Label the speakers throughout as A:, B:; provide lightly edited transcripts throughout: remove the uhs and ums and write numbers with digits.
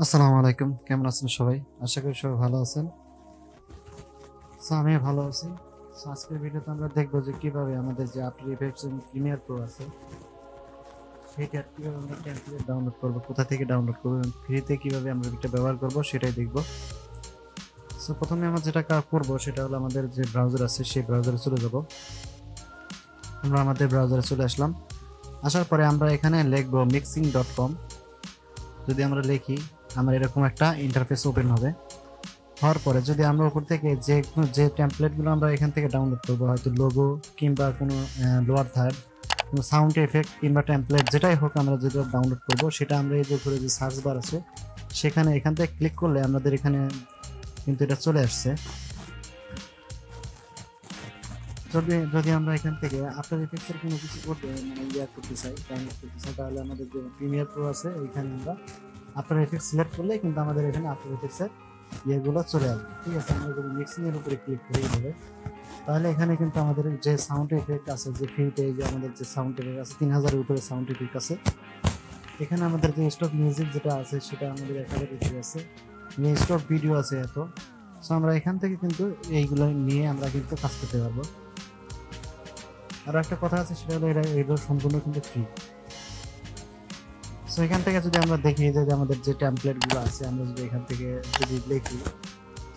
A: আসসালামু আলাইকুম, কেমন আছেন সবাই? আশা করি সবাই ভালো আছেন। আমি ভালো আছি। আজকের ভিডিওতে আমরা দেখবো যে কিভাবে আমাদের যে আফটার ইফেক্টস এবং প্রিমিয়ার প্রো আছে সেটা কিভাবে আমরা টেমপ্লেট ডাউনলোড করবো, কোথা থেকে ডাউনলোড করবো এবং ফ্রিতে কিভাবে আমরা এটা ব্যবহার করবো সেটাই দেখবো। প্রথমে আমরা যেটা করবো সেটা হলো আমাদের যে ব্রাউজার আছে সেই ব্রাউজারে চলে যাব। আমরা আমাদের ব্রাউজারে চলে আসলাম। আসার পরে আমরা এখানে লিখবো mixing.com। যদি আমরা লিখি আমার এরকম একটা ইন্টারফেস ওপেন হবে। হওয়ার পরে যদি আমরা উপর থেকে যে টেমপ্লেটগুলো আমরা এখান থেকে ডাউনলোড করবো, হয়তো লোগো কিংবা কোনো লোয়ার থার্ড কোনো সাউন্ড এফেক্ট কিংবা টেমপ্লেট যেটাই হোক, আমরা যেটা ডাউনলোড করবো সেটা আমরা এই যে উপরে যে সার্চ বার আছে সেখানে এখান থেকে ক্লিক করলে আমাদের এখানে কিন্তু এটা চলে আসছে। যদি যদি আমরা এখান থেকে আফটার ইফেক্টসের কোনো কিছু করতে করতে চাই, ডাউনলোড করতে চাই, তাহলে আমাদের যে প্রিমিয়ার প্রো আছে এইখানে আমরা আফটার ইফেক্টস সিলেক্ট করলে কিন্তু আমাদের এখানে আফটার ইফেক্টসের ইয়েগুলো চলে আসবে। ঠিক আছে, আমরা যদি মিক্সিং এর উপরে ক্লিক করি এইভাবে, তাহলে এখানে কিন্তু আমাদের যে সাউন্ড এফেক্ট আছে, যে ফ্রিতে যে আমাদের যে সাউন্ড এফেক্ট আছে 3000-এর উপরে সাউন্ড এফেক্ট আছে। এখানে আমাদের যে স্টক মিউজিক যেটা আছে সেটা আমাদের এখানে দেখে আছে, স্টক ভিডিও আছে এত। আমরা এখান থেকে কিন্তু এইগুলো নিয়ে আমরা কিন্তু কাজ করতে পারবো। আর একটা কথা আছে, সেটা হলো এগুলো সম্পূর্ণ কিন্তু ফ্রি। এখান থেকে যদি আমরা দেখি যে আমাদের যে টেমপ্লেটগুলো আছে, আমরা যদি এখান থেকে যদি লিখি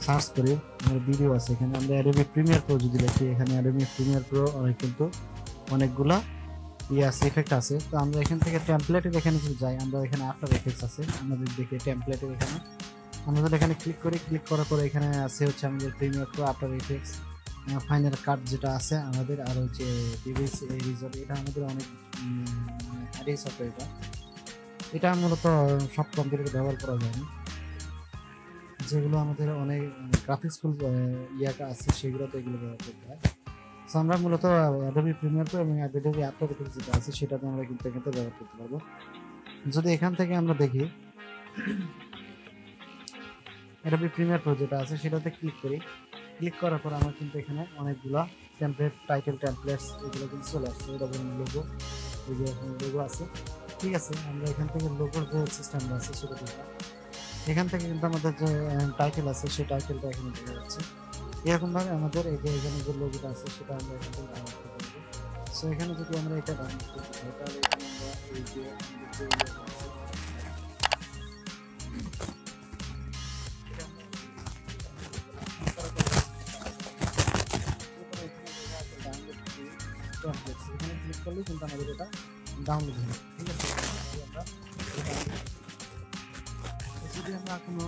A: সার্চ করি, আমাদের ভিডিও আছে এখানে, আমরা অ্যাডোবি প্রিমিয়ার প্রো যদি লিখি, এখানে অ্যাডোবি প্রিমিয়ার প্রো কিন্তু অনেকগুলা আছে, এফেক্ট আছে। তো আমরা এখান থেকে টেমপ্লেটের এখানে যদি যাই, আমরা এখানে আফটার এফেক্টস আছে, আমাদের দেখি টেমপ্লেটের এখানে আমরা যদি এখানে ক্লিক করি, ক্লিক করার পরে এখানে আছে হচ্ছে আমাদের Premiere Pro after effects, final কাট যেটা আছে আমাদের, আর হচ্ছে ডিভিসি রিজল্ট। এটা আমাদের অনেক হার্ডি সফটওয়্যার। এটা মূলত সব কম্পিউটারে ব্যবহার করা যায় না, যেগুলো আমাদের অনেক গ্রাফিক্সফুল ইয়াটা আছে সেগুলোতে এগুলো ব্যবহার করতে হয়। আমরা মূলত অ্যাডোবি প্রিমিয়ার প্রো এবং অ্যাডোবি আফটার ইফেক্টস যেটা আছে সেটাতে আমরা কিন্তু এখানে ব্যবহার করতে পারবো। যদি এখান থেকে আমরা দেখি অ্যাডোবি প্রিমিয়ার প্রো যেটা আছে সেটাতে ক্লিক করি, ক্লিক করার পর আমার কিন্তু এখানে অনেকগুলা টেমপ্লেট, টাইটেল টেমপ্লেটস এগুলো কিন্তু চলে আসছে। এটা যেমন লোগো, এই যে লোগো আছে। ঠিক আছে, আমরা এখান থেকে লোগোর যে সিস্টেমটা আছে সেটা দেখলাম। এখান থেকে কিন্তু আমাদের যে টাইটেল আছে সেই টাইটেলটা এখানে দেখা যাচ্ছে। এরকমভাবে আমাদের এই যে এখানে যে লোগোটা আছে সেটা আমরা এখান থেকে ডাউনলোড করতে পারবো। এখানে যদি আমরা এটা ডাউনলোড করতে চাই, তাহলে এখানে আমরা এই যে এখানে ক্লিক করলেই কিন্তু আমাদের এটা ডাউনলোড হবে। ঠিক আছে, যদি আমরা কোনো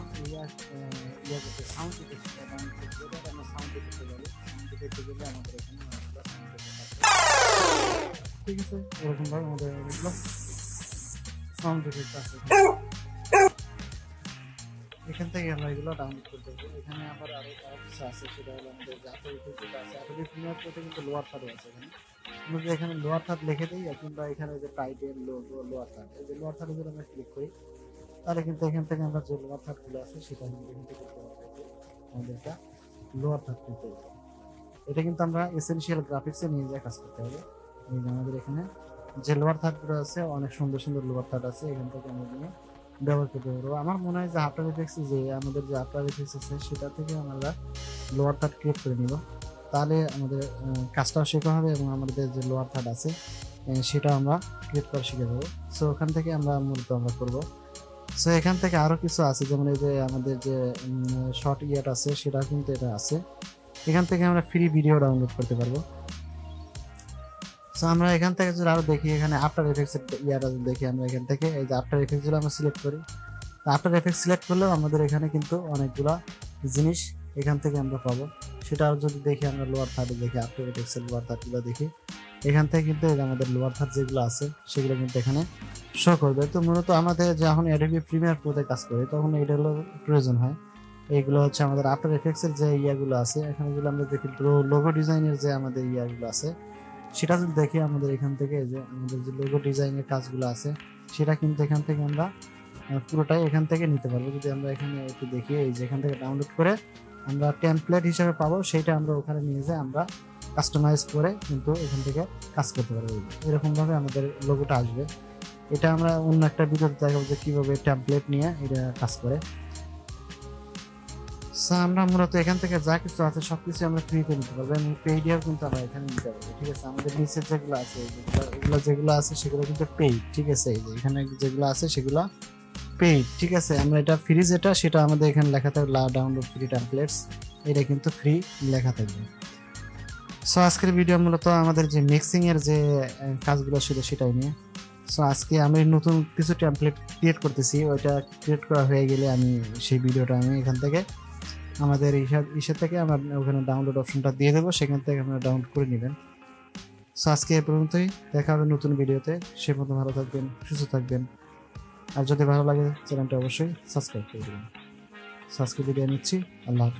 A: করতে সাউন্ড ইফেক্ট ডাউনলোড করতে গেলে আমরা সাউন্ড ইফেক্টে যাবো। সাউন্ড ইফেক্টে গেলে আমাদের এখানে ঠিক আছে, এরকমভাবে আমাদের অনেকগুলো সাউন্ড ইফেক্ট আছে। এখান থেকে আমরা এগুলো ডাউনলোড করতে পারবো। এখানে আবার আরো কিছু আছে, সেটা হলো আমাদের জাতীয় ইফেক্ট যেটা আছে, অ্যাডোবি প্রিমিয়ার প্রোতে কিন্তু লোয়ার থার্ড আছে। এখানে আমরা যদি এখানে লোয়ার থার্ড লিখে দিই, কিংবা এখানে যে টাইটেল লোগো লোয়ার থার্ড, এই যে লোয়ার থার্ডে যদি আমরা ক্লিক করি, তাহলে কিন্তু এখান থেকে আমরা যে লোয়ার থার্ডগুলো আছে সেটা কিন্তু এখান থেকে করতে পারবো। আমাদের এটা লোয়ার থার্ড করতে হবে। এটা কিন্তু আমরা এসেনশিয়াল গ্রাফিক্সে নিয়ে যা কাজ করতে হবে। এই যে আমাদের এখানে যে লোয়ার থার্ডগুলো আছে, অনেক সুন্দর সুন্দর লোয়ার থার্ড আছে, এখান থেকে আমরা নিয়ে ব্যবহার করতে পারবো। আমার মনে হয় যে আফটার ইফেক্টস, যে আমাদের যে আফটার ইফেক্টস আছে সেটা থেকে আমরা লোয়ার থার্ড ক্রিয়েট করে নিব, তাহলে আমাদের কাজটাও শেখা হবে এবং আমাদের যে লোয়ার থার্ড আছে সেটা আমরা ক্রিয়েট করা শিখে যাবো। ওখান থেকে আমরা মূলত আমরা করবো। এখান থেকে আরো কিছু আছে, যেমন এই যে আমাদের যে শর্ট ইয়াট আছে সেটা কিন্তু এটা আছে। এখান থেকে আমরা ফ্রি ভিডিও ডাউনলোড করতে পারবো। আমরা এখান থেকে যদি আরো দেখি, এখানে আফটার এফেক্টস ইয়াটা দেখি, আমরা এখান থেকে এই যে আফটার এফেক্টস গুলো আমরা সিলেক্ট করি। আফটার এফেক্টস সিলেক্ট করলেও আমাদের এখানে কিন্তু অনেকগুলা জিনিস এখান থেকে আমরা পাবো। সেটা যদি দেখি, আমরা লোয়ার থার্ডে দেখি, আফটার এফেক্টস এর লোয়ার থার্ড গুলো দেখি, এখান থেকে কিন্তু আমাদের লোয়ার থার্ড যেগুলো আছে সেগুলো কিন্তু এখানে শো করবে। তো মূলত আমাদের যখন অ্যাডোবি প্রিমিয়ার প্রোতে কাজ করি তখন এইগুলো প্রয়োজন হয়। এইগুলো হচ্ছে আমাদের আফটার এফেক্টস এর যে ইয়াগুলো আছে, এখানে যদি আমরা দেখি লোগো ডিজাইনের যে আমাদের ইয়াগুলো আছে সেটা যদি দেখি, আমাদের এখান থেকে যে আমাদের যে লোগো ডিজাইনের কাজগুলো আছে সেটা কিন্তু এখান থেকে আমরা পুরোটাই এখান থেকে নিতে পারবো। যদি আমরা এখানে একটু দেখি, এই যে এখান থেকে ডাউনলোড করে আমরা টেমপ্লেট হিসেবে পাবো, সেইটা আমরা ওখানে নিয়ে যাই আমরা কাস্টমাইজ করে কিন্তু এখান থেকে কাজ করতে পারবো। এরকম ভাবে আমাদের লোগোটা আসবে। এটা আমরা অন্য একটা ভিডিওতে দেখাবো যে কিভাবে টেমপ্লেট নিয়ে এটা কাজ করে। সো আমরা মূলত এখান থেকে যা কিছু আছে সবকিছু আমরা ফ্রিতে নিতে পারবো এবং পেইডিও কিন্তু আমরা এখানে নিতে পারবো। ঠিক আছে, আমাদের নিচে যেগুলো আছে এগুলো যেগুলো আছে সেগুলো কিন্তু পেইড। ঠিক আছে, এই যে এখানে যেগুলো আছে সেগুলো পেইড। ঠিক আছে, আমরা এটা ফ্রি যেটা সেটা আমাদের এখানে লেখা থাকবে ডাউনলোড ফ্রি টেমপ্লেটস, এটা কিন্তু ফ্রি লেখা থাকবে। সো আজকের ভিডিও মূলত আমাদের যে মিক্সিং এর যে কাজগুলো ছিল সেটাই নিয়ে। সো আজকে আমি নতুন কিছু টেমপ্লেট ক্রিয়েট করতেছি, ওইটা ক্রিয়েট করা হয়ে গেলে আমি সেই ভিডিওটা আমি এখান থেকে আমাদের ইসের থেকে আমরা ওখানে ডাউনলোড অপশনটা দিয়ে দেবো, সেখান থেকে আপনারা ডাউনলোড করে নেবেন। সো আজকে এ পর্যন্তই, দেখা হবে নতুন ভিডিওতে। সে মতো ভালো থাকবেন, সুস্থ থাকবেন, আর যদি ভালো লাগে চ্যানেলটা অবশ্যই সাবস্ক্রাইব করে দেবেন। সো আজকে বিদায় নিচ্ছি, আল্লাহ হাফেজ।